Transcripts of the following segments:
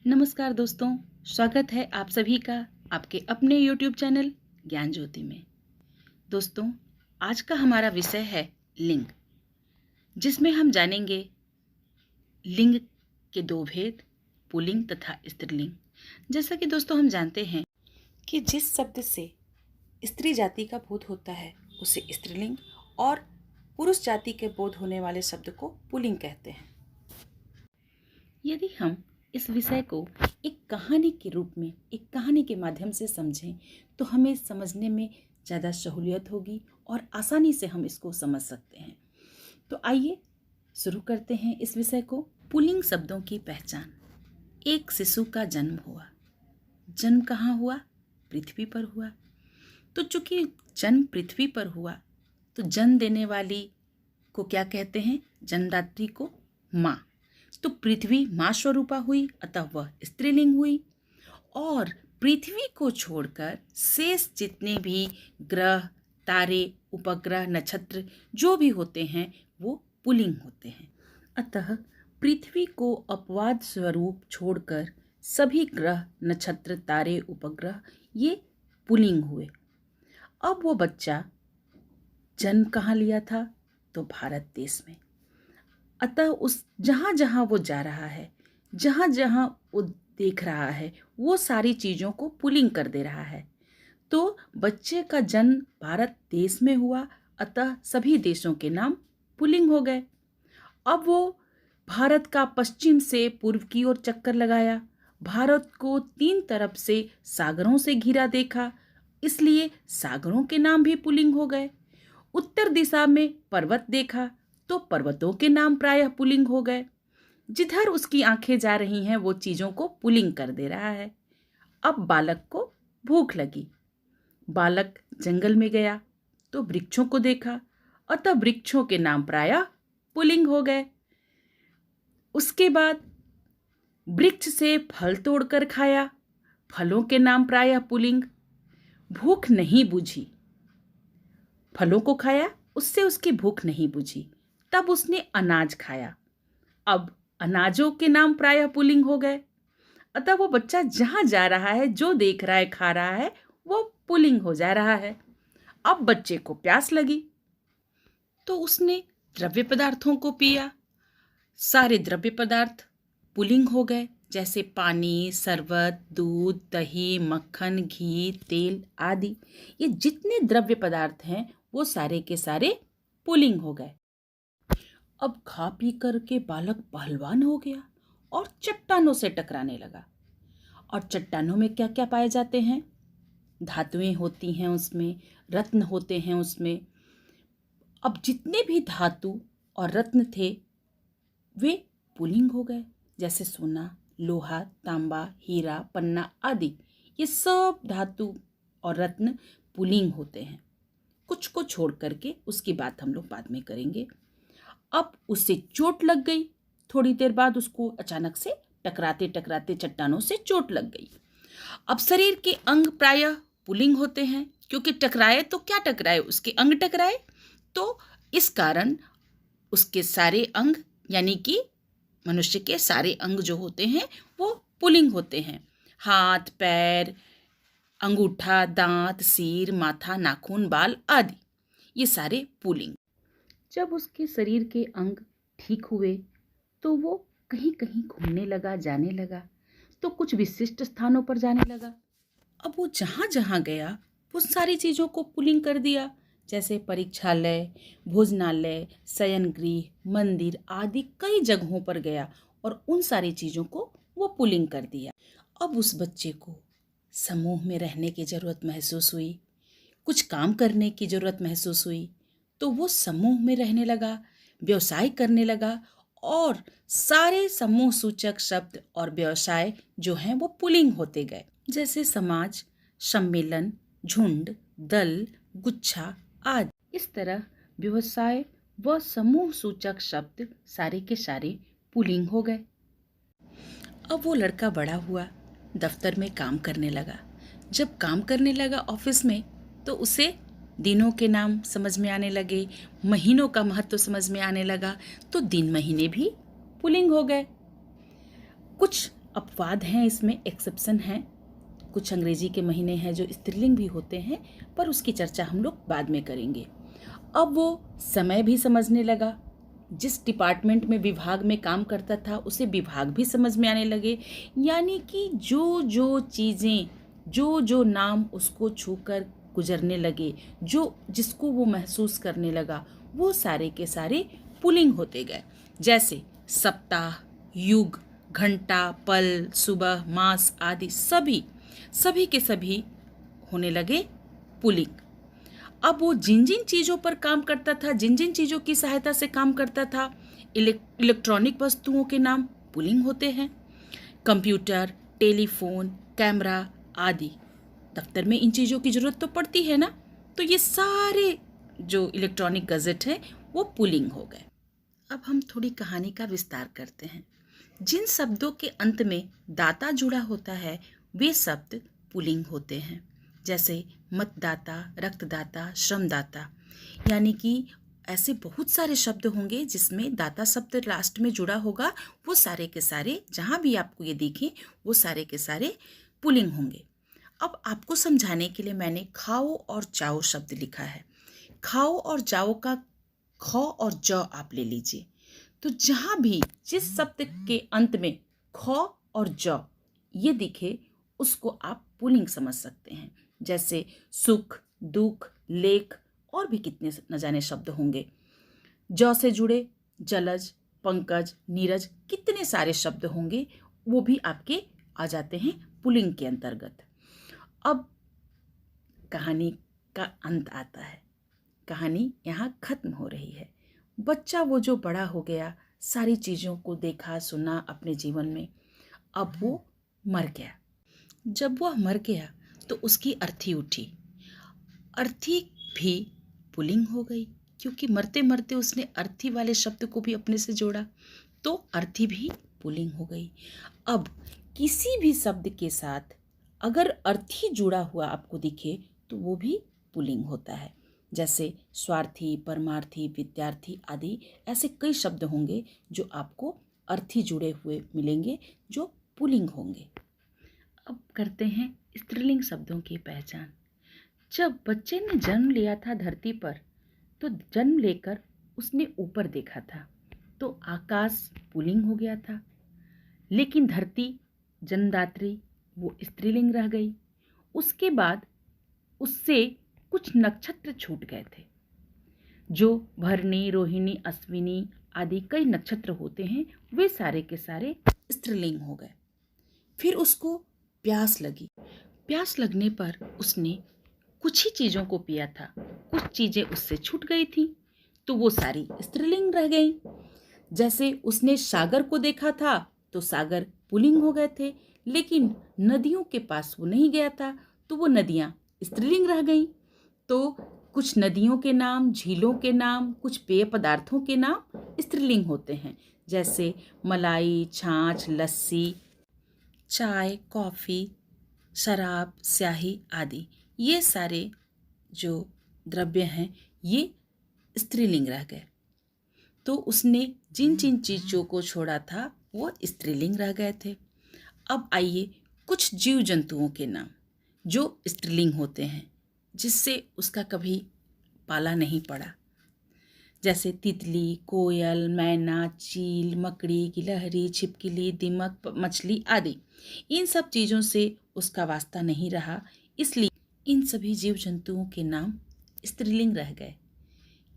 नमस्कार दोस्तों, स्वागत है आप सभी का आपके अपने YouTube चैनल ज्ञान ज्योति में। दोस्तों, आज का हमारा विषय है लिंग, जिसमें हम जानेंगे लिंग के दो भेद, पुल्लिंग तथा स्त्रीलिंग। जैसा कि दोस्तों हम जानते हैं कि जिस शब्द से स्त्री जाति का बोध होता है उसे स्त्रीलिंग और पुरुष जाति के बोध होने वाले शब्द को पुल्लिंग कहते हैं। यदि हम इस विषय को एक कहानी के रूप में, एक कहानी के माध्यम से समझें तो हमें समझने में ज़्यादा सहूलियत होगी और आसानी से हम इसको समझ सकते हैं। तो आइए शुरू करते हैं इस विषय को। पुल्लिंग शब्दों की पहचान। एक शिशु का जन्म हुआ। जन्म कहाँ हुआ? पृथ्वी पर हुआ। तो चूंकि जन्म पृथ्वी पर हुआ तो जन्म देने वाली को क्या कहते हैं? जन्मदात्री को माँ। तो पृथ्वी माँ स्वरूपा हुई, अतः वह स्त्रीलिंग हुई। और पृथ्वी को छोड़कर शेष जितने भी ग्रह, तारे, उपग्रह, नक्षत्र जो भी होते हैं वो पुल्लिंग होते हैं। अतः पृथ्वी को अपवाद स्वरूप छोड़कर सभी ग्रह, नक्षत्र, तारे, उपग्रह ये पुल्लिंग हुए। अब वो बच्चा जन्म कहाँ लिया था? तो भारत देश में। अतः उस जहाँ जहाँ वो जा रहा है, जहाँ जहाँ वो देख रहा है, वो सारी चीज़ों को पुल्लिंग कर दे रहा है। तो बच्चे का जन्म भारत देश में हुआ, अतः सभी देशों के नाम पुल्लिंग हो गए। अब वो भारत का पश्चिम से पूर्व की ओर चक्कर लगाया, भारत को 3 तरफ से सागरों से घिरा देखा, इसलिए सागरों के नाम भी पुल्लिंग हो गए। उत्तर दिशा में पर्वत देखा तो पर्वतों के नाम प्रायः पुल्लिंग हो गए। जिधर उसकी आंखें जा रही हैं वो चीज़ों को पुल्लिंग कर दे रहा है। अब बालक को भूख लगी, बालक जंगल में गया तो वृक्षों को देखा, अतः वृक्षों के नाम प्रायः पुल्लिंग हो गए। उसके बाद वृक्ष से फल तोड़कर खाया, फलों के नाम प्रायः पुल्लिंग। भूख नहीं बुझी, फलों को खाया, उससे उसकी भूख नहीं बुझी, तब उसने अनाज खाया, अब अनाजों के नाम प्रायः पुल्लिंग हो गए। अतः वो बच्चा जहाँ जा रहा है, जो देख रहा है, खा रहा है, वो पुल्लिंग हो जा रहा है। अब बच्चे को प्यास लगी तो उसने द्रव्य पदार्थों को पिया, सारे द्रव्य पदार्थ पुल्लिंग हो गए, जैसे पानी, शरबत, दूध, दही, मक्खन, घी, तेल आदि। ये जितने द्रव्य पदार्थ हैं वो सारे के सारे पुल्लिंग हो गए। अब खा पी करके बालक पहलवान हो गया और चट्टानों से टकराने लगा। और चट्टानों में क्या क्या पाए जाते हैं? धातुएं होती हैं उसमें, रत्न होते हैं उसमें। अब जितने भी धातु और रत्न थे वे पुल्लिंग हो गए, जैसे सोना, लोहा, तांबा, हीरा, पन्ना आदि। ये सब धातु और रत्न पुल्लिंग होते हैं। कुछ को छोड़ करके उसकी बात हम लोग बाद में करेंगे। अब उससे चोट लग गई, थोड़ी देर बाद उसको अचानक से टकराते टकराते चट्टानों से चोट लग गई। अब शरीर के अंग प्रायः पुल्लिंग होते हैं, क्योंकि टकराए तो क्या टकराए? उसके अंग टकराए, तो इस कारण उसके सारे अंग यानी कि मनुष्य के सारे अंग जो होते हैं वो पुल्लिंग होते हैं। हाथ, पैर, अंगूठा, दांत, सिर, माथा, नाखून, बाल आदि, ये सारे पुल्लिंग। जब उसके शरीर के अंग ठीक हुए तो वो कहीं कहीं घूमने लगा, जाने लगा, तो कुछ विशिष्ट स्थानों पर जाने लगा। अब वो जहाँ जहाँ गया वो सारी चीज़ों को पुल्लिंग कर दिया, जैसे परीक्षालय, भोजनालय, शयनगृह, मंदिर आदि कई जगहों पर गया और उन सारी चीज़ों को वो पुल्लिंग कर दिया। अब उस बच्चे को समूह में रहने की ज़रूरत महसूस हुई, कुछ काम करने की ज़रूरत महसूस हुई, तो वो समूह में रहने लगा, व्यवसाय करने लगा और सारे समूह सूचक शब्द और व्यवसाय जो हैं वो पुल्लिंग होते गए, जैसे समाज, सम्मेलन, झुंड, दल, गुच्छा आदि। इस तरह व्यवसाय व समूह सूचक शब्द सारे के सारे पुल्लिंग हो गए। अब वो लड़का बड़ा हुआ, दफ्तर में काम करने लगा। जब काम करने लगा ऑफिस में तो उसे दिनों के नाम समझ में आने लगे, महीनों का महत्व समझ में आने लगा, तो दिन महीने भी पुल्लिंग हो गए। कुछ अपवाद हैं, इसमें एक्सेप्शन हैं। कुछ अंग्रेजी के महीने हैं जो स्त्रीलिंग भी होते हैं, पर उसकी चर्चा हम लोग बाद में करेंगे। अब वो समय भी समझने लगा। जिस डिपार्टमेंट में, विभाग में काम करता था, उसे विभाग भी समझ में आने लगे। यानी कि जो जो चीज़ें, जो जो नाम उसको छूकर गुजरने लगे, जो जिसको वो महसूस करने लगा, वो सारे के सारे पुल्लिंग होते गए। जैसे सप्ताह, युग, घंटा, पल, सुबह, मास आदि सभी के सभी होने लगे पुल्लिंग। अब वो जिन जिन चीज़ों पर काम करता था, जिन जिन चीज़ों की सहायता से काम करता था, इलेक्ट्रॉनिक वस्तुओं के नाम पुल्लिंग होते हैं। कंप्यूटर, टेलीफोन, कैमरा आदि। दफ्तर में इन चीज़ों की ज़रूरत तो पड़ती है ना, तो ये सारे जो इलेक्ट्रॉनिक गैजेट है वो पुल्लिंग हो गए। अब हम थोड़ी कहानी का विस्तार करते हैं। जिन शब्दों के अंत में दाता जुड़ा होता है वे शब्द पुल्लिंग होते हैं। जैसे मतदाता, रक्तदाता, श्रमदाता। यानी कि ऐसे बहुत सारे शब्द होंगे जिसमें दाता शब्द लास्ट में जुड़ा होगा। वो सारे के सारे, जहाँ भी आपको ये दिखें, वो सारे के सारे पुल्लिंग होंगे। अब आपको समझाने के लिए मैंने खाओ और जाओ शब्द लिखा है। खाओ और जाओ का ख और ज आप ले लीजिए। तो जहाँ भी जिस शब्द के अंत में ख और ज ये दिखे, उसको आप पुल्लिंग समझ सकते हैं। जैसे सुख, दुख, लेख और भी कितने न जाने शब्द होंगे। ज से जुड़े जलज, पंकज, नीरज, कितने सारे शब्द होंगे, वो भी आपके आ जाते हैं पुल्लिंग के अंतर्गत। अब कहानी का अंत आता है। कहानी यहाँ खत्म हो रही है। बच्चा वो जो बड़ा हो गया, सारी चीज़ों को देखा सुना अपने जीवन में, अब वो मर गया। जब वह मर गया तो उसकी अर्थी उठी। अर्थी भी पुल्लिंग हो गई, क्योंकि मरते मरते उसने अर्थी वाले शब्द को भी अपने से जोड़ा, तो अर्थी भी पुल्लिंग हो गई। अब किसी भी शब्द के साथ अगर अर्थी जुड़ा हुआ आपको दिखे तो वो भी पुल्लिंग होता है। जैसे स्वार्थी, परमार्थी, विद्यार्थी आदि ऐसे कई शब्द होंगे जो आपको अर्थी जुड़े हुए मिलेंगे, जो पुल्लिंग होंगे। अब करते हैं स्त्रीलिंग शब्दों की पहचान। जब बच्चे ने जन्म लिया था धरती पर, तो जन्म लेकर उसने ऊपर देखा था तो आकाश पुल्लिंग हो गया था, लेकिन धरती, जन्मदात्री, वो स्त्रीलिंग रह गई। उसके बाद उससे कुछ नक्षत्र छूट गए थे, जो भरणी, रोहिणी, अश्विनी आदि कई नक्षत्र होते हैं, वे सारे के सारे स्त्रीलिंग हो गए। फिर उसको प्यास लगी। प्यास लगने पर उसने कुछ ही चीज़ों को पिया था, कुछ चीज़ें उससे छूट गई थी, तो वो सारी स्त्रीलिंग रह गई। जैसे उसने सागर को देखा था तो सागर पुल्लिंग हो गए थे, लेकिन नदियों के पास वो नहीं गया था तो वो नदियाँ स्त्रीलिंग रह गईं। तो कुछ नदियों के नाम, झीलों के नाम, कुछ पेय पदार्थों के नाम स्त्रीलिंग होते हैं। जैसे मलाई, छाछ, लस्सी, चाय, कॉफ़ी, शराब, स्याही आदि। ये सारे जो द्रव्य हैं ये स्त्रीलिंग रह गए। तो उसने जिन जिन चीज़ों को छोड़ा था वो स्त्रीलिंग रह गए थे। अब आइए कुछ जीव जंतुओं के नाम जो स्त्रीलिंग होते हैं, जिससे उसका कभी पाला नहीं पड़ा। जैसे तितली, कोयल, मैना, चील, मकड़ी, गिलहरी, छिपकली, दीमक, मछली आदि। इन सब चीज़ों से उसका वास्ता नहीं रहा, इसलिए इन सभी जीव जंतुओं के नाम स्त्रीलिंग रह गए,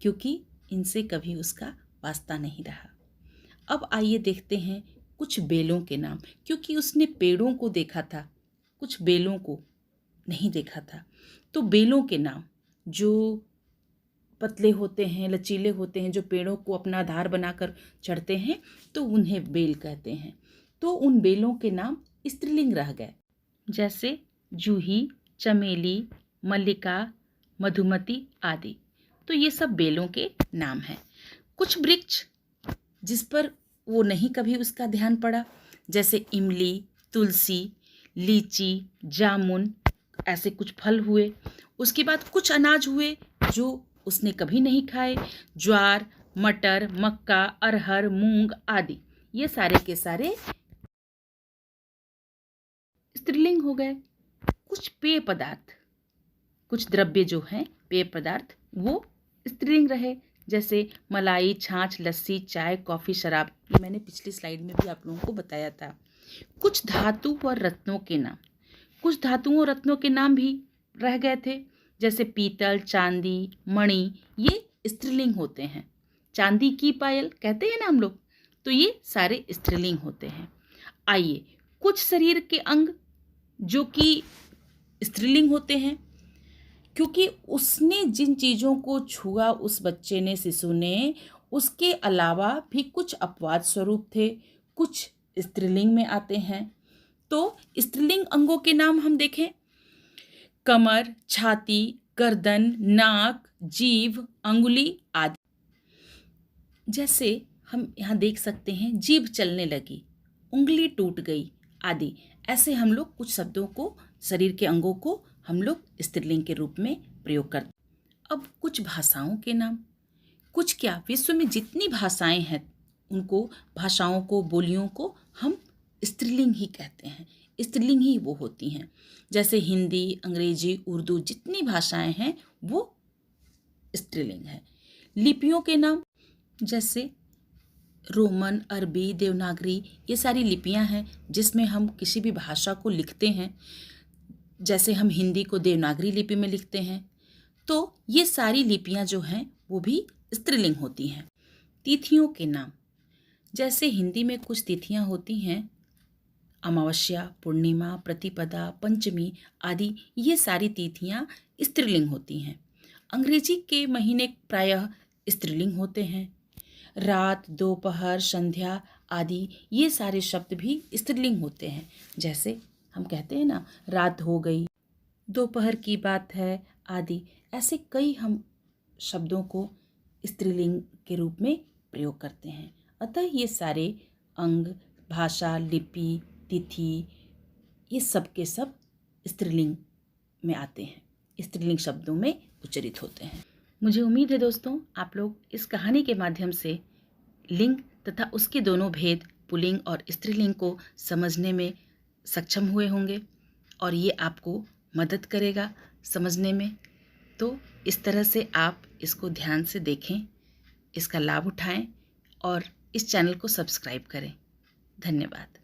क्योंकि इनसे कभी उसका वास्ता नहीं रहा। अब आइए देखते हैं कुछ बेलों के नाम, क्योंकि उसने पेड़ों को देखा था, कुछ बेलों को नहीं देखा था। तो बेलों के नाम जो पतले होते हैं, लचीले होते हैं, जो पेड़ों को अपना आधार बनाकर चढ़ते हैं, तो उन्हें बेल कहते हैं। तो उन बेलों के नाम स्त्रीलिंग रह गए। जैसे जूही, चमेली, मल्लिका, मधुमती आदि। तो ये सब बेलों के नाम हैं। कुछ वृक्ष जिस पर वो नहीं कभी उसका ध्यान पड़ा, जैसे इमली, तुलसी, लीची, जामुन, ऐसे कुछ फल हुए। उसके बाद कुछ अनाज हुए जो उसने कभी नहीं खाए, ज्वार, मटर, मक्का, अरहर, मूंग आदि। ये सारे के सारे स्त्रीलिंग हो गए। कुछ पेय पदार्थ, कुछ द्रव्य जो हैं पेय पदार्थ वो स्त्रीलिंग रहे, जैसे मलाई, छाछ, लस्सी, चाय, कॉफ़ी, शराब। ये मैंने पिछली स्लाइड में भी आप लोगों को बताया था। कुछ धातु और रत्नों के नाम, कुछ धातुओं और रत्नों के नाम भी रह गए थे, जैसे पीतल, चांदी, मणि, ये स्त्रीलिंग होते हैं। चांदी की पायल कहते हैं ना हम लोग, तो ये सारे स्त्रीलिंग होते हैं। आइए, कुछ शरीर के अंग जो कि स्त्रीलिंग होते हैं क्योंकि उसने जिन चीज़ों को छुआ, उस बच्चे ने, शिशु ने, उसके अलावा भी कुछ अपवाद स्वरूप थे, कुछ स्त्रीलिंग में आते हैं। तो स्त्रीलिंग अंगों के नाम हम देखें, कमर, छाती, गर्दन, नाक, जीभ, अंगुली आदि। जैसे हम यहाँ देख सकते हैं, जीभ चलने लगी, उंगली टूट गई आदि। ऐसे हम लोग कुछ शब्दों को, शरीर के अंगों को हम लोग स्त्रीलिंग के रूप में प्रयोग करते हैं। अब कुछ भाषाओं के नाम, कुछ क्या, विश्व में जितनी भाषाएं हैं उनको, भाषाओं को, बोलियों को हम स्त्रीलिंग ही कहते हैं, स्त्रीलिंग ही वो होती हैं। जैसे हिंदी, अंग्रेजी, उर्दू, जितनी भाषाएं हैं वो स्त्रीलिंग है। लिपियों के नाम, जैसे रोमन, अरबी, देवनागरी, ये सारी लिपियां हैं जिसमें हम किसी भी भाषा को लिखते हैं। जैसे हम हिंदी को देवनागरी लिपि में लिखते हैं, तो ये सारी लिपियां जो हैं वो भी स्त्रीलिंग होती हैं। तिथियों के नाम, जैसे हिंदी में कुछ तिथियां होती हैं, अमावस्या, पूर्णिमा, प्रतिपदा, पंचमी आदि, ये सारी तिथियां स्त्रीलिंग होती हैं। अंग्रेजी के महीने प्रायः स्त्रीलिंग होते हैं। रात, दोपहर, संध्या आदि, ये सारे शब्द भी स्त्रीलिंग होते हैं। जैसे हम कहते हैं ना, रात हो गई, दोपहर की बात है आदि। ऐसे कई हम शब्दों को स्त्रीलिंग के रूप में प्रयोग करते हैं। अतः ये सारे अंग, भाषा, लिपि, तिथि, ये सब के सब स्त्रीलिंग में आते हैं, स्त्रीलिंग शब्दों में उच्चारित होते हैं। मुझे उम्मीद है दोस्तों, आप लोग इस कहानी के माध्यम से लिंग तथा उसके दोनों भेद, पुल्लिंग और स्त्रीलिंग को समझने में सक्षम हुए होंगे और ये आपको मदद करेगा समझने में। तो इस तरह से आप इसको ध्यान से देखें, इसका लाभ उठाएं और इस चैनल को सब्सक्राइब करें। धन्यवाद।